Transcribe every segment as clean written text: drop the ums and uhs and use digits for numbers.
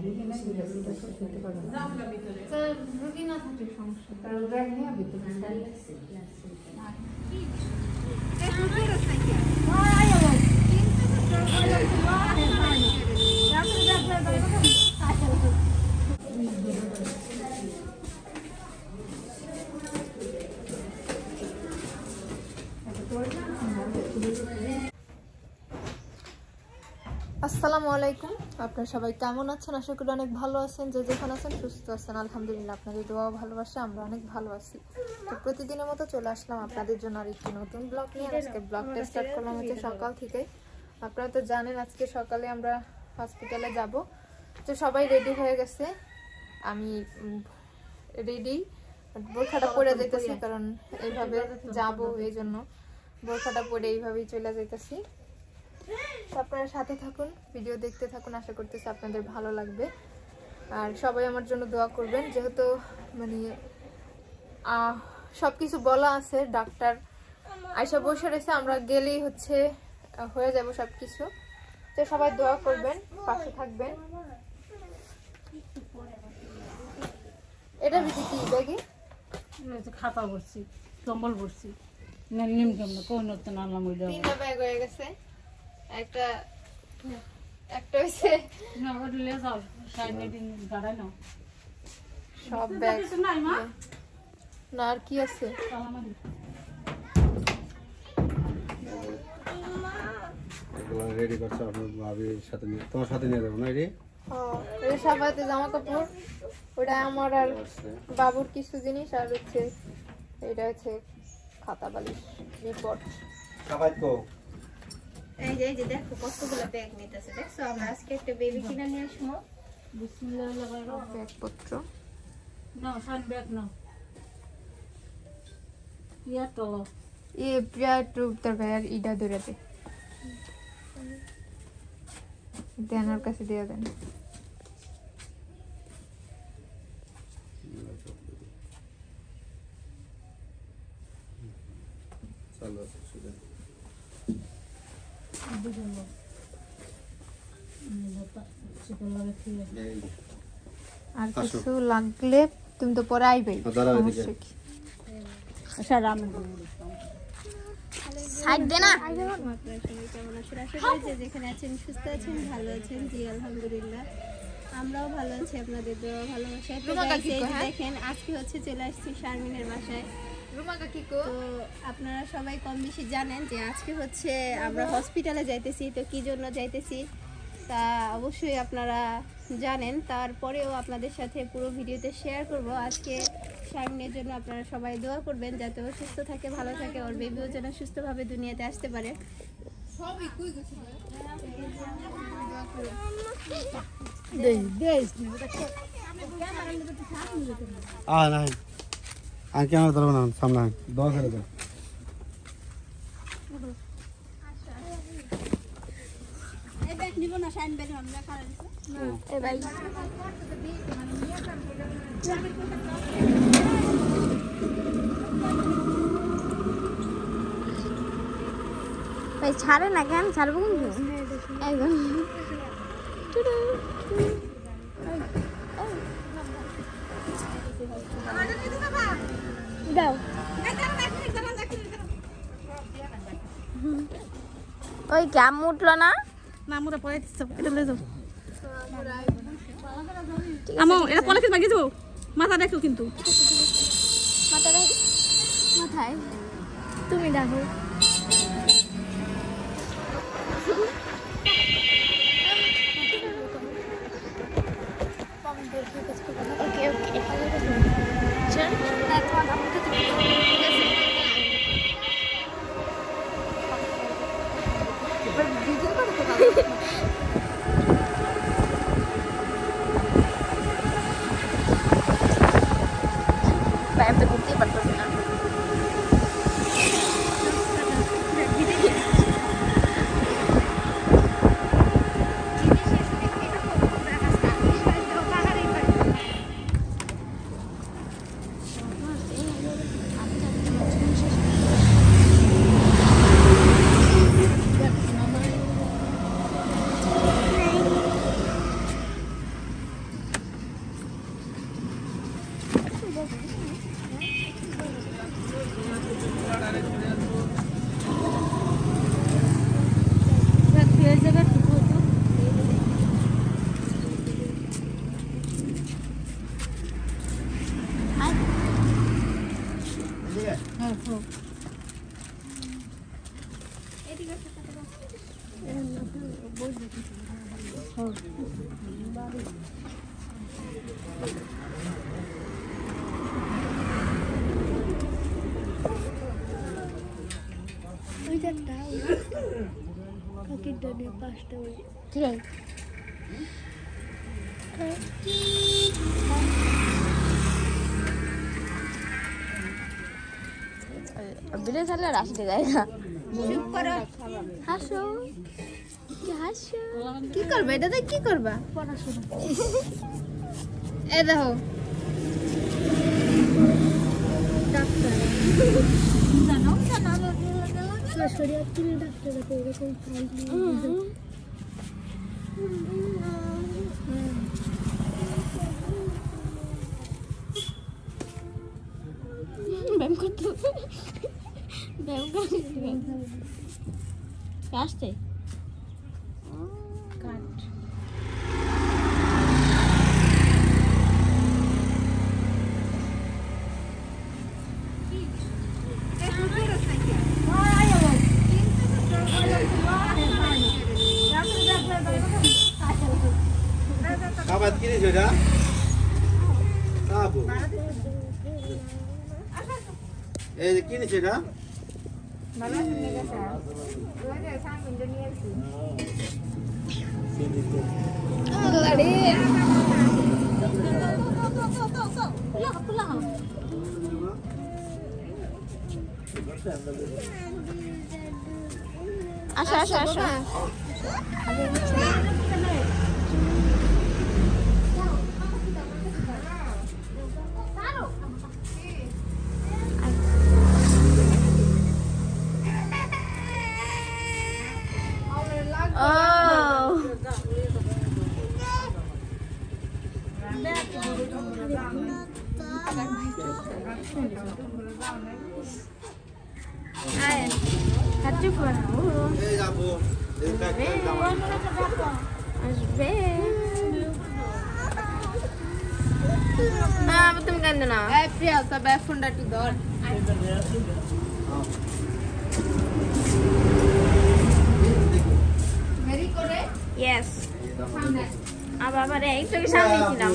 রুগী না থাকলে সমস্যা আসসালামু আলাইকুম। আপনারা সবাই কেমন আছেন? আশা করি অনেক ভালো আছেন। যে যেখানে আছেন সুস্থ আছেন, আলহামদুলিল্লাহ। আপনাদের দোয়া ভালোবাসা আমরা অনেক ভালো আছি। তো প্রতিদিনের মতো চলে আসলাম আপনাদের জন্য আর একটি নতুন ব্লগ নিয়ে। আজকে ব্লগটা স্টার্ট করলাম হচ্ছে সকাল থেকে। আপনারা তো জানেন আজকে সকালে আমরা হসপিটালে যাব। তো সবাই রেডি হয়ে গেছে, আমি রেডি। বোরখাটা পরে যাইতেছি কারণ এইভাবে যাব, এই জন্য বোরখাটা পরে এইভাবেই চলে যাইতেছি। আপনারা সাথে থাকুন, ভিডিও দেখতে থাকুন, আশা করতেছি আপনাদের ভালো লাগবে। আর সবাই আমার জন্য দোয়া করবেন, যেহেতু মানে সবকিছু বলা আছে, ডাক্তার আয়সা বসে রয়েছে, আমরা গেলেই হচ্ছে হয়ে যাব সবকিছু। তো সবাই দোয়া করবেন, পাশে থাকবেন। এটা বেশি কি ব্যাগে খাতা বসছি, কম্বল বসছি, নিম কম্বল কোন নাম তিনটা ব্যাগ হয়ে গেছে। একটা হইছে সব ব্যাগ না, আর কি আছে? রেডি করছো আপনার ভাবির সাথে নিয়ে, তোমার সাথে নিয়ে যাবো না? এই সবাইতে জামা কাপড়, ওটা আমার আর বাবুর কিছু জিনিস, আর হচ্ছে এটা হচ্ছে খাতা বালিশ রিপোর্ট। সবাই তো এই যে দেখো কতগুলো ব্যাগ নিতেছে, দেখছো? আমরা আজকে একটা বেবি কিনে নিয়ে আসবো। বিসমিল্লাহ ব্যাগপত্র নাও, সান ব্যাগ নাও, ইয়া তো ये प्यार टू दरगार यार इडा दौरे दे देनार कैसे दिया देना চলো সুদে আর কিছু লাগলে তুমি তো পরে আইবেই, সমস্যা কি? আচ্ছা রাম সাইড দে না। আপনারা সবাই কেমন আছেন? আশা করি যে যেখানে আছেন সুস্থ আছেন, ভালো আছেন। জি আলহামদুলিল্লাহ, আমরাও ভালো আছি, আপনাদের দোয়া ভালোবাসায়। তো দেখেন আজকে হচ্ছে চলে আসছি শারমিনের বাসায়। তো আপনারা সবাই কম বেশি জানেন যে আজকে হচ্ছে আমরা হসপিটালে যাইতেছি। তো কি জন্য যাইতেছি তা অবশ্যই আপনারা জানেন, তারপরেও আপনাদের সাথে পুরো ভিডিওতে শেয়ার করব। আজকে শারমিনের জন্য আপনারা সবাই দোয়া করবেন যাতে ও সুস্থ থাকে, ভালো থাকে, ওর বেবিও যেন সুস্থভাবে দুনিয়াতে আসতে পারে। আর কেন ধরবো না, সামনে দোয়া করে দাও। ছাড়ে না কেন? ছাড়বো কিন্তু দাও। ওই ক্যাম উঠলো না, নামুরা পরে দিছো, এটা লয়ে যাও। আমো এটা পলিথিন লাগিয়ে দাও, মাথা দেখো কিন্তু মাথায় তুমি দেখো। ওকে ওকে চল দেখো আমাকে তো এবার ভিডিও করতে ব্যায়াম তো করতেই পারতেছি না। বিলে চালে রাস্তা যায় না হাসো হাসো কি করবে এটাতে কি করবা পড়াশোনা এ দেখো ডাক্তার জানো শরীয়তপুরে ডাক্তার আছে এরকম ফাইল ব্যায়াম করতে আসতে কাট খাবার কিনেছো এটা খাবো এই যে কিনেছো এটা আসো আসো আসো এই যাবো তুমি কেন না প্রিয়া তবে ফোনটা একটু ধর ভেরি করে ইয়েস আবার এই তোকে সামনে ছিলাম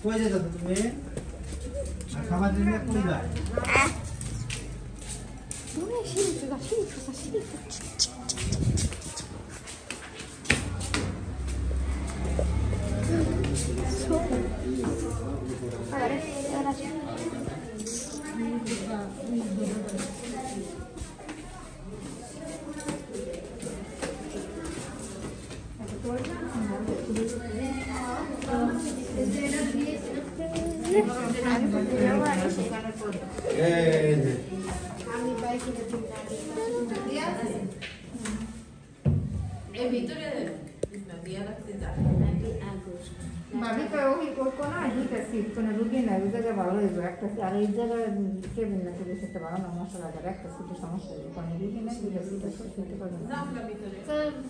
কই যেতে তুমি খাবার দিলে কই যায় ভাবি তো ওই করবো না দুইটা সিট কোনো রুগী না ওই জায়গায় ভালো হইব একটা আর এই জায়গায় কেবিন না কেবিন সেটা ভালো না মশলা আর একটা সিটের সমস্যা হইব কারণ রুগী না দুইটা সিট আছে শুনতে পারবেন না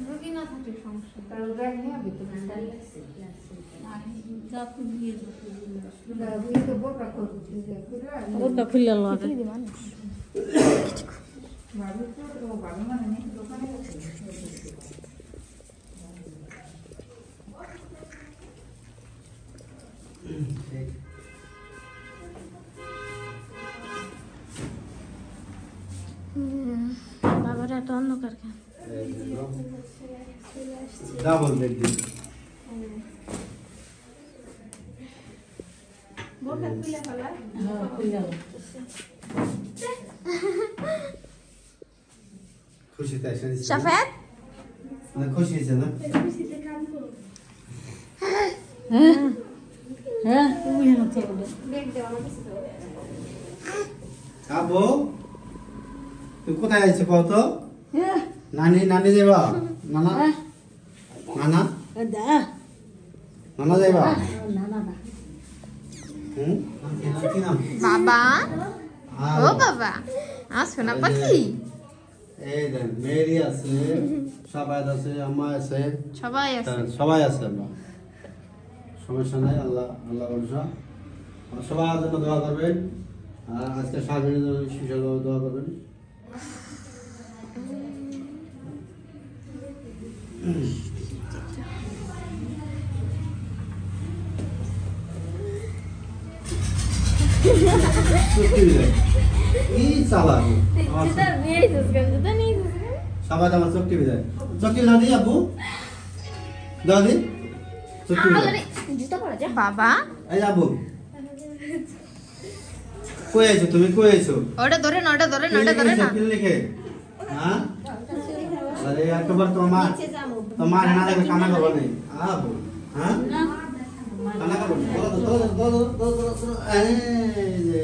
রুগী না থাকলে সমস্যা তার ব্যাগ নিয়ে ভিতরে তো বোরকা করছি ওটা খুলে লওয়া মানুষ ভাবি তো ভালো মানে নেই দোকানে বাবার এত অন্ধকার কেন ডাবল বেড দিন খুশি তাই সফেদ না খুশি হয়েছে না হ্যাঁ তুমি না চলো আবো তুই কোথায় আছিস কত নানি নানি যাবা নানা নানা দা নানা যাবা না না না কি নাম? বাবা আর ও বাবা শোনা পাখি এই দেন মেরি আছে, সাবাদ আছে, আম্মা আছে, সবাই আছে সবাই আছে। আমরা সমস্যা নাই, আল্লাহ আল্লাহ ভরসা। সবার জন্য দোয়া করবেন, আর আজকে স্বামীর জন্য বিশেষ দোয়া করবেন। সবাই আমার চোখ টিভি দেয়, চোখ টিভি না দিই আব্বু, দাও দি চোখ টিভি দেয়। বাবা এই আব্বু কই আছো তুমি, কই আছো? ওটা ধরে না, ওটা ধরে না, ওটা ধরে না। কি লিখে? হ্যাঁ আরে একবার তোমার না দেখে কান্না করবো না আব্বু। হ্যাঁ কান্না করবো না, এই যে